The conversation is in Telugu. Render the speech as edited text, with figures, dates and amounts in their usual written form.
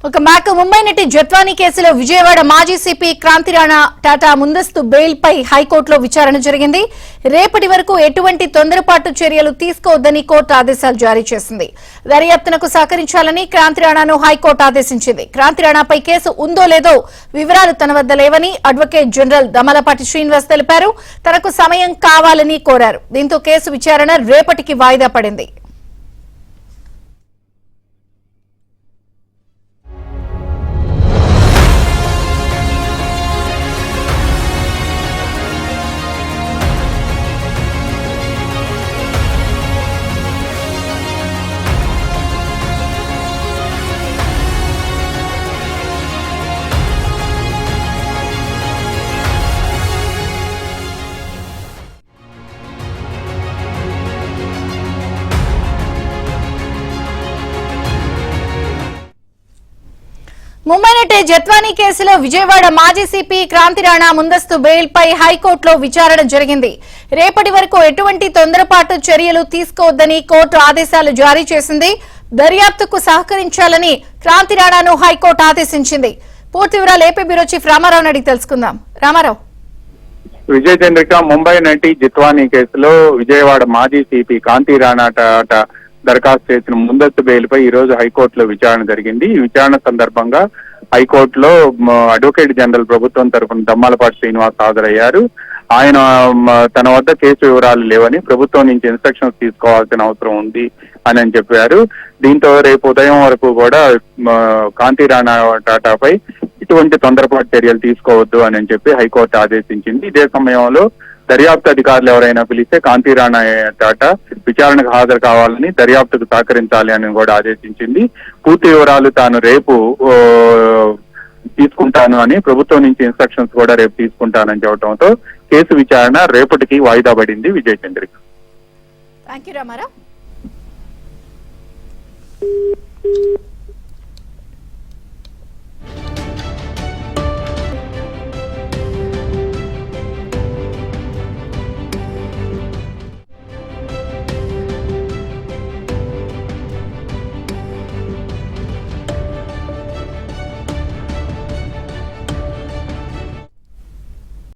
ఒక మేక ముంబై నటి జత్వానీ కేసులో విజయవాడ మాజీ సిపి క్రాంతి రాణా టాటా ముందస్తు బెయిల్ పై హైకోర్టులో విచారణ జరిగింది. రేపటి వరకు ఎటువంటి తొందరపాటు చర్యలు తీసుకోవద్దని కోర్టు ఆదేశాలు జారీ చేసింది. దర్యాప్తునకు సహకరించాలని క్రాంతి రాణాను హైకోర్టు ఆదేశించింది. క్రాంతి రాణాపై కేసు ఉందో లేదో వివరాలు తన వద్ద లేవని అడ్వకేట్ జనరల్ దమలపాటి శ్రీనివాస్ తెలిపారు. తనకు సమయం కావాలని కోరారు. దీంతో కేసు విచారణ రేపటికి వాయిదా పడింది. ముంబై నటి జత్వానీ కేసులో విజయవాడ మాజీ సిపి క్రాంతి రాణా ముందస్తు బెయిల్ పై హైకోర్టులో విచారణ జరిగింది. రేపటి వరకు ఎటువంటి తొందరపాటు చర్యలు తీసుకోవద్దని కోర్టు ఆదేశాలు జారీ చేసింది. దర్యాప్తుకు సహకరించాలని క్రాంతి రాణాను హైకోర్టు ఆదేశించింది. పూర్తి వివరాలు ఏపీ బ్యూరో చీఫ్ రామారావు అడిగి తెలుసుకుందాం. రామారావు. విజయ చంద్రిక ముంబై నటి జత్వానీ కేసులో విజయవాడ మాజీ సిపి క్రాంతి రాణా టాటా దరఖాస్తు చేసిన ముందస్తు బెయిల్ పై ఈ రోజు హైకోర్టులో విచారణ జరిగింది. ఈ విచారణ సందర్భంగా హైకోర్టులో అడ్వకేట్ జనరల్ ప్రభుత్వం తరఫున దమ్మాలపాటి శ్రీనివాస్ హాజరయ్యారు. ఆయన తన వద్ద కేసు వివరాలు లేవని, ప్రభుత్వం నుంచి ఇన్స్ట్రక్షన్స్ తీసుకోవాల్సిన అవసరం ఉంది అని చెప్పారు. దీంతో రేపు ఉదయం వరకు కూడా క్రాంతి రాణా టాటాపై ఇటువంటి తొందరపాటు చర్యలు తీసుకోవద్దు అని చెప్పి హైకోర్టు ఆదేశించింది. ఇదే సమయంలో దర్యాప్తు అధికారులు ఎవరైనా పిలిస్తే క్రాంతి రాణా టాటా విచారణకు హాజరు కావాలని, దర్యాప్తుకు సహకరించాలి అని కూడా ఆదేశించింది. పూర్తి వివరాలు తాను రేపు తీసుకుంటాను అని, ప్రభుత్వం నుంచి ఇన్స్ట్రక్షన్స్ కూడా రేపు తీసుకుంటానని చెప్పడంతో కేసు విచారణ రేపటికి వాయిదా పడింది. విజయ చంద్రిక. థాంక్యూ రామారావు.